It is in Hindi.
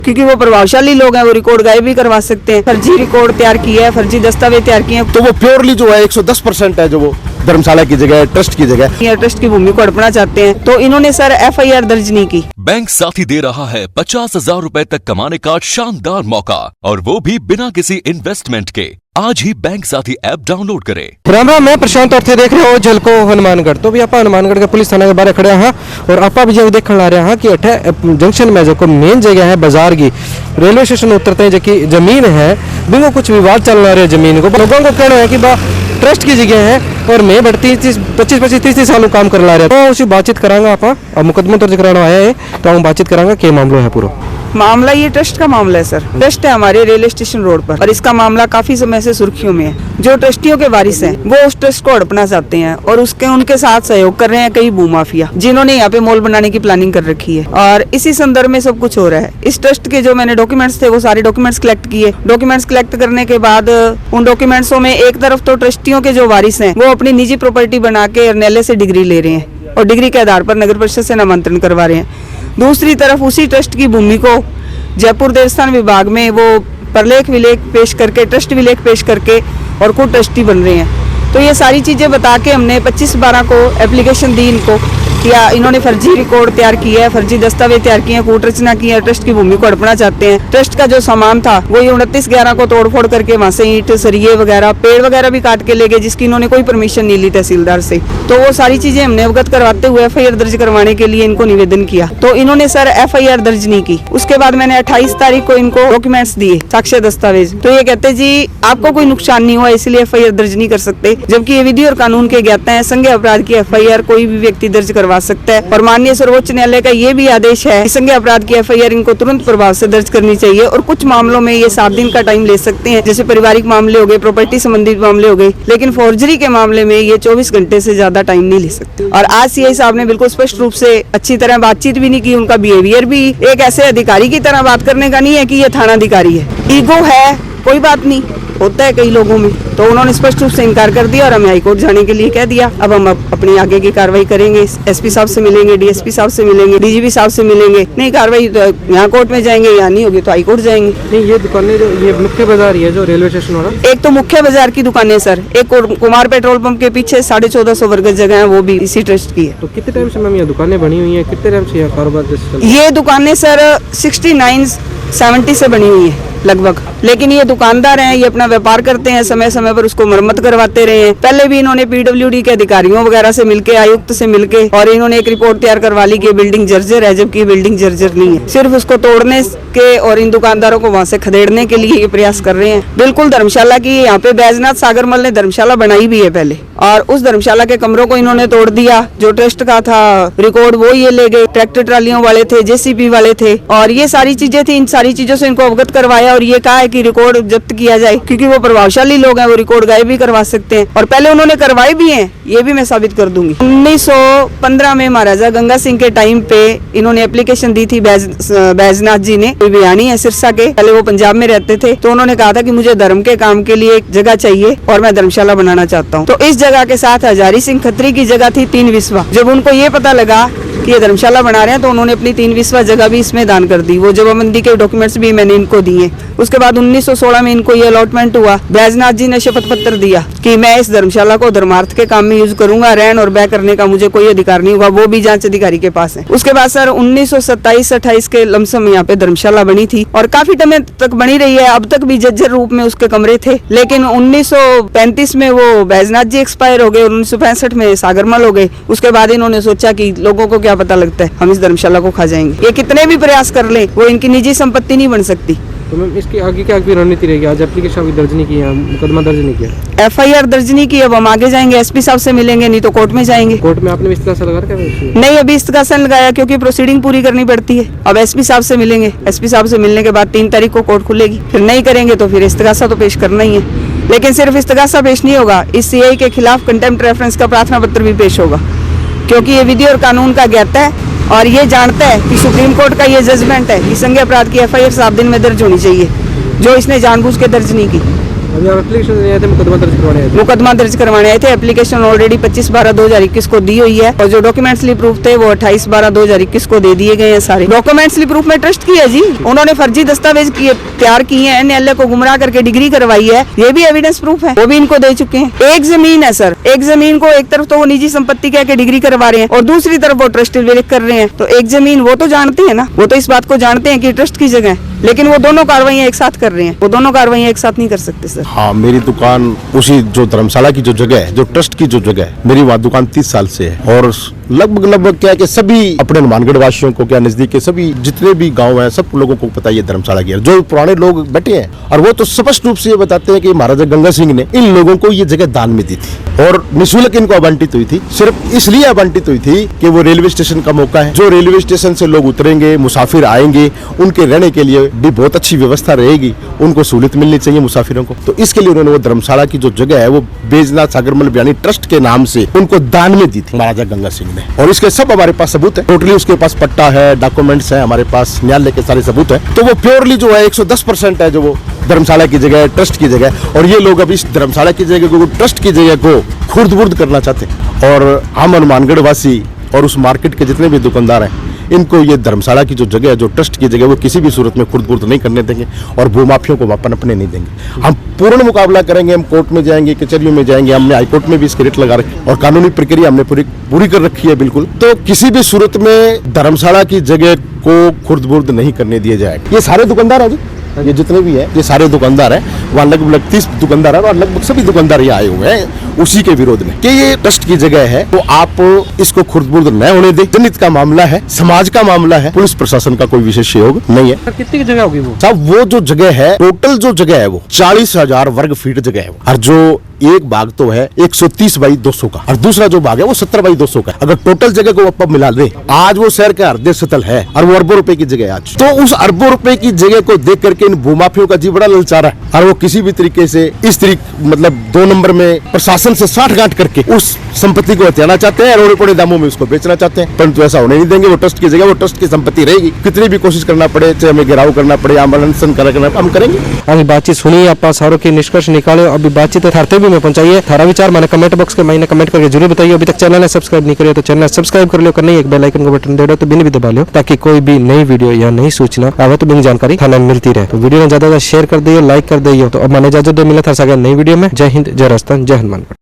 क्योंकि वो प्रभावशाली लोग हैं, वो रिकॉर्ड गायब भी करवा सकते हैं। फर्जी रिकॉर्ड तैयार किया है, फर्जी दस्तावेज तैयार किए हैं, तो वो प्योरली जो है 110% है, जो वो धर्मशाला की जगह ट्रस्ट की जगह ये ट्रस्ट की भूमि को हड़पना चाहते हैं। तो इन्होंने सर FIR दर्ज नहीं की। बैंक साथी दे रहा है 50,000 रुपए तक कमाने का शानदार मौका, और वो भी बिना किसी इन्वेस्टमेंट के। आज ही बैंक साथी ऐप डाउनलोड करें। राम राम, मैं प्रशांत और थे देख रहे हो झलको हनुमानगढ़। तो भी आप हनुमानगढ़ के पुलिस थाना के बारे खड़े हैं और आप भी जो देख ला रहे हैं कि अठे जंक्शन में जो मेन जगह है बाजार की, रेलवे स्टेशन उतरते हैं जो जमीन है बिंगो कुछ विवाद चल रहा है जमीन को। लोगों को कहना है कि बा ट्रस्ट की जगह है और मैं बढ़ती 25-30 सालों काम कर ला रहे तो उसी बातचीत करांगा। आप मुकदमा दर्ज कराना आया है तो हम बातचीत करांगा क्या मामला है। पूरा मामला ये ट्रस्ट का मामला है सर। ट्रस्ट है हमारे रेलवे स्टेशन रोड पर और इसका मामला काफी समय से सुर्खियों में है। जो ट्रस्टियों के वारिस हैं वो उस ट्रस्ट को हड़पना चाहते हैं और उनके साथ सहयोग कर रहे हैं कई भूमाफिया, जिन्होंने यहाँ पे मॉल बनाने की प्लानिंग कर रखी है। और इसी संदर्भ में सब कुछ हो रहा है। इस ट्रस्ट के जो मैंने डॉक्यूमेंट्स थे वो सारे डॉक्यूमेंट्स कलेक्ट किए। डॉक्यूमेंट्स कलेक्ट करने के बाद उन डॉक्यूमेंट्सों में एक तरफ तो ट्रस्टियों के जो वारिस हैं वो अपनी निजी प्रॉपर्टी बना के एरनेले से डिग्री ले रहे हैं और डिग्री के आधार पर नगर परिषद से नामांतरण करवा रहे हैं। दूसरी तरफ उसी ट्रस्ट की भूमि को जयपुर देवस्थान विभाग में वो प्रलेख विलेख पेश करके, ट्रस्ट विलेख पेश करके और खुद ट्रस्टी बन रहे हैं। तो ये सारी चीजें बता के हमने 25/12 को एप्लीकेशन दी इनको किया। इन्होंने फर्जी रिकॉर्ड तैयार किया है, फर्जी दस्तावेज तैयार किए हैं, कूट रचना की है, ट्रस्ट की भूमि को हड़पना चाहते हैं। ट्रस्ट का जो सामान था वो 29/11 को तोड़फोड़ करके वहां से ईंट, सरिये वगैरह, पेड़ वगैरह भी काट के ले गए, जिसकी इन्होंने कोई परमिशन नहीं ली तहसीलदार से। तो वो सारी चीजें हमने अवगत करवाते हुए FIR दर्ज करवाने के लिए इनको निवेदन किया। तो इन्होंने सर FIR दर्ज नहीं की। उसके बाद मैंने 28 तारीख को इनको डॉक्यूमेंट्स दिए, साक्ष्य दस्तावेज। तो ये कहते जी आपको कोई नुकसान नहीं हुआ इसलिए FIR दर्ज नहीं कर सकते, जबकि ये विधि और कानून के ज्ञाता है। संज्ञेय अपराध की FIR कोई भी व्यक्ति दर्ज करवा सकता है और माननीय सर्वोच्च न्यायालय का ये भी आदेश है कि संज्ञेय अपराध की FIR इनको तुरंत प्रभाव से दर्ज करनी चाहिए। और कुछ मामलों में ये 7 दिन का टाइम ले सकते हैं, जैसे पारिवारिक मामले हो गए, प्रॉपर्टी संबंधित मामले हो गए। लेकिन फॉर्जरी के मामले में ये 24 घंटे से ज्यादा टाइम नहीं ले सकते। और आज CI साहब ने बिल्कुल स्पष्ट रूप से अच्छी तरह बातचीत भी नहीं की। उनका बिहेवियर भी एक ऐसे अधिकारी की तरह बात करने का नहीं है कि ये थाना अधिकारी है। ईगो है, कोई बात नहीं, होता है कई लोगों में। तो उन्होंने स्पष्ट रूप से इनकार कर दिया और हमें हाईकोर्ट जाने के लिए कह दिया। अब हम अपनी आगे की कार्रवाई करेंगे। SP साहब से मिलेंगे, DSP साहब से मिलेंगे, DGP साहब से मिलेंगे। नहीं कार्रवाई तो यहाँ कोर्ट में जाएंगे, यहाँ नहीं होगी तो हाईकोर्ट जाएंगे। नहीं, ये दुकानें जो ये मुख्य बाजार है जो रेलवे स्टेशन वाला, एक तो मुख्य बाजार की दुकानें सर, एक कुमार पेट्रोल पंप के पीछे 1450 वर्ग जगह है, वो भी इसी ट्रस्ट की है। तो कितने टाइम से मैम ये दुकानें बनी हुई है, कितने टाइम से यह कारोबार? ये दुकानें सर 69-70 से बनी हुई है लगभग। लेकिन ये दुकानदार हैं, ये अपना व्यापार करते हैं, समय समय पर उसको मरम्मत करवाते रहे हैं। पहले भी इन्होंने PWD के अधिकारियों वगैरह से मिलके, आयुक्त से मिलके, और इन्होंने एक रिपोर्ट तैयार करवा ली कि बिल्डिंग जर्जर है, जबकि बिल्डिंग जर्जर नहीं है। सिर्फ उसको तोड़ने के और इन दुकानदारों को वहां से खदेड़ने के लिए ये प्रयास कर रहे हैं। बिल्कुल धर्मशाला की यहाँ पे बैजनाथ सागरमल ने धर्मशाला बनाई भी है पहले, और उस धर्मशाला के कमरों को इन्होंने तोड़ दिया। जो ट्रस्ट का था रिकॉर्ड वो ये ले गए, ट्रैक्टर ट्रालियों वाले थे, JCB वाले थे, और ये सारी चीजें थी। इन सारी चीजों से इनको अवगत करवाया और ये कहा है कि रिकॉर्ड जब्त किया जाए, क्योंकि वो प्रभावशाली लोग हैं, वो रिकॉर्ड गायब भी करवा सकते हैं। और पहले उन्होंने करवाए भी हैं, ये भी मैं साबित कर दूंगी। 1915 में महाराजा गंगा सिंह के टाइम पे इन्होंने एप्लीकेशन दी थी बैजनाथ जी ने, बियानी है सिरसा के, पहले वो पंजाब में रहते थे। तो उन्होंने कहा था कि मुझे धर्म के काम के लिए एक जगह चाहिए और मैं धर्मशाला बनाना चाहता हूँ। तो इस जगह के साथ हजारी सिंह खत्री की जगह थी 3 विस्वा। जब उनको ये पता लगा कि ये धर्मशाला बना रहे हैं तो उन्होंने अपनी 3 विस्वा जगह भी इसमें दान कर दी। वो जमाबंदी के डॉक्यूमेंट्स भी मैंने इनको दिए। उसके बाद 1916 में इनको ये अलॉटमेंट हुआ। बैजनाथ जी ने शपथ पत्र दिया कि मैं इस धर्मशाला को धर्मार्थ के काम में यूज करूंगा, रहन और व्यय करने का मुझे कोई अधिकार नहीं होगा, वो भी जांच अधिकारी के पास है। उसके बाद सर 1927-28 के लमसम यहाँ पे धर्मशाला बनी थी और काफी समय तक बनी रही है। अब तक भी जर्जर रूप में उसके कमरे थे। लेकिन 1935 में वो बैजनाथ जी एक्सपायर हो गए, 1965 में सागरमल हो गए। उसके बाद इन्होंने सोचा कि लोगों को क्या पता लगता है, हम इस धर्मशाला को खा जाएंगे। ये कितने भी प्रयास कर ले, वो इनकी निजी संपत्ति नहीं बन सकती। तो मैम इसकी आगे क्या रणनीति रहेगी? आज एप्लीकेशन अभी दर्ज नहीं किया, मुकदमा दर्ज नहीं किया, FIR दर्ज नहीं की। अब हम आगे जाएंगे, SP साहब से मिलेंगे, नहीं तो कोर्ट में जाएंगे। कोर्ट में आपने इस्तीगासा लगा रखा है? नहीं, अभी इस्तीगासा लगाया क्योंकि प्रोसीडिंग पूरी करनी पड़ती है। अब SP साहब से मिलेंगे, SP साहब से मिलने के बाद 3 तारीख को कोर्ट खुलेगी। फिर नहीं करेंगे तो फिर इस्तीगासा तो पेश करना ही है। लेकिन सिर्फ इस्तीगासा पेश नहीं होगा, इस CI के खिलाफ कंटेम्प्ट रेफरेंस का प्रार्थना पत्र भी पेश होगा, क्योंकि ये विधि और कानून का ज्ञाता है और ये जानता है कि सुप्रीम कोर्ट का ये जजमेंट है कि संज्ञेय अपराध की FIR 7 दिन में दर्ज होनी चाहिए, जो इसने जानबूझ के दर्ज नहीं की। अभी आप एप्लीकेशन नहीं आए थे, मुकदमा दर्ज करवाने आए थे? मुकदमा दर्ज करवाने आए थे। एप्लीकेशन ऑलरेडी 25/12/2021 को दी हुई है और जो डॉक्यूमेंट्सली प्रूफ थे वो 28/12/2021 को दे दिए गए हैं। सारे डॉक्यूमेंट्सली प्रूफ में ट्रस्ट की है जी, उन्होंने फर्जी दस्तावेज किए तैयार किए हैं, NLA को गुमराह करके डिग्री करवाई है, ये भी एविडेंस प्रूफ है, वो भी इनको दे चुके हैं। एक जमीन है सर, एक जमीन को एक तरफ तो वो निजी संपत्ति कह के डिग्री करवा रहे हैं और दूसरी तरफ वो ट्रस्ट विवेक कर रहे हैं, तो एक जमीन वो तो जानते हैं ना, वो तो इस बात को जानते हैं कि ट्रस्ट की जगह है, लेकिन वो दोनों कार्रवाइयां एक साथ कर रहे हैं, वो दोनों कार्रवाइयां एक साथ नहीं कर सकते सर। हाँ, मेरी दुकान उसी जो धर्मशाला की जो जगह है, जो ट्रस्ट की जो जगह है, मेरी वहाँ दुकान 30 साल से है और लगभग क्या है कि सभी अपने हनुमानगढ़ वासियों को, क्या नजदीक के सभी जितने भी गांव हैं, सब लोगों को पता है ये धर्मशाला की है। जो पुराने लोग बैठे हैं और वो तो स्पष्ट रूप से ये बताते हैं कि महाराजा गंगा सिंह ने इन लोगों को ये जगह दान में दी थी और निःशुल्क इनको आवंटित हुई थी। सिर्फ इसलिए आवंटित हुई थी कि वो रेलवे स्टेशन का मौका है, जो रेलवे स्टेशन से लोग उतरेंगे, मुसाफिर आएंगे, उनके रहने के लिए भी बहुत अच्छी व्यवस्था रहेगी, उनको सहूलियत मिलनी चाहिए मुसाफिरों को। तो इसके लिए उन्होंने वो धर्मशाला की जो जगह है वो बैजनाथ सागरमल बयानी ट्रस्ट के नाम से उनको दान में दी थी महाराजा गंगा सिंह ने, और इसके सब हमारे पास सबूत है। टोटली उसके पास पट्टा है, डॉक्यूमेंट्स है, हमारे पास न्यायालय के सारे सबूत है। तो वो प्योरली जो है 110% है जो वो धर्मशाला की जगह है, ट्रस्ट की जगह है, और ये लोग अब इस धर्मशाला की जगह को, ट्रस्ट की जगह को खुर्द-बुर्द करना चाहते हैं। और हम हनुमानगढ़ वासी और उस मार्केट के जितने भी दुकानदार हैं, इनको ये धर्मशाला की जो जगह है, जो ट्रस्ट की जगह, वो किसी भी सूरत में खुर्द-बुर्द नहीं करने देंगे और भूमाफियों को वापन अपने नहीं देंगे। हम पूर्ण मुकाबला करेंगे, हम कोर्ट में जाएंगे, कचहरियों में जाएंगे, हमने हाईकोर्ट में भी इसके रेट लगा रखे और कानूनी प्रक्रिया हमने पूरी कर रखी है बिल्कुल। तो किसी भी सूरत में धर्मशाला की जगह को खुर्द-बुर्द नहीं करने दिया जाएगा। ये सारे दुकानदार हैं जी, ये जितने भी हैं, ये सारे दुकानदार हैं, वहाँ लगभग 30 दुकानदार हैं और लगभग सभी दुकानदार यहाँ आए हुए हैं उसी के विरोध में कि ये ट्रस्ट की जगह है, तो आप इसको खुर्द-बुर्द न होने दें। जनहित का मामला है, समाज का मामला है, पुलिस प्रशासन का कोई विशेष सहयोग नहीं है। सर कितनी की जगह होगी वो? साहब वो जो जगह है, टोटल जो जगह है वो 40,000 वर्ग फीट जगह है वो, और जो एक भाग तो है 130/200 का और दूसरा जो भाग है वो 70/200 का। अगर टोटल जगह को आप मिला दें, आज वो शहर का हृदय स्थल है और वो अरबों रुपए की जगह है आज। तो उस अरबों रुपए की जगह को देख करके इन भूमाफियों का जी बड़ा ललचारा है और वो किसी भी तरीके से इस तरीके मतलब 2 नंबर में प्रशासन से साठगांठ करके उस संपत्ति को हथियाना चाहते हैं और रोड़े दामों में उसको बेचना चाहते हैं, परंतु ऐसा होने नहीं देंगे। वो ट्रस्ट की जगह, वो ट्रस्ट की संपत्ति रहेगी। कितनी भी कोशिश करना पड़े, चाहे हमें घेराव करना पड़े, आंदोलन करना, हम करेंगे। अभी बातचीत सुनिए, आप सारों की निष्कर्ष निकाले, अभी बातचीत थारते भी में पहुंचाइए। थारा विचार मैंने कमेंट बॉक्स के महीने कमेंट करके जरूर बताइए। अभी तक चैनल है सब्सक्राइब नहीं करिए तो चैनल सब्सक्राइब कर लो, करना एक बेल आइकन को बटन दे दो तो बिन भी दबा लो, ताकि कोई भी नई वीडियो या नई सूचना आवे तो बिन जानकारी खाना मिलती रहे। तो वीडियो में ज्यादा शेयर कर दिए, लाइक कर दिए। तो अब मैंने इजाजत दो, मिले था नई वीडियो में। जय हिंद, जय राजस्थान, जय हनुमानगढ़।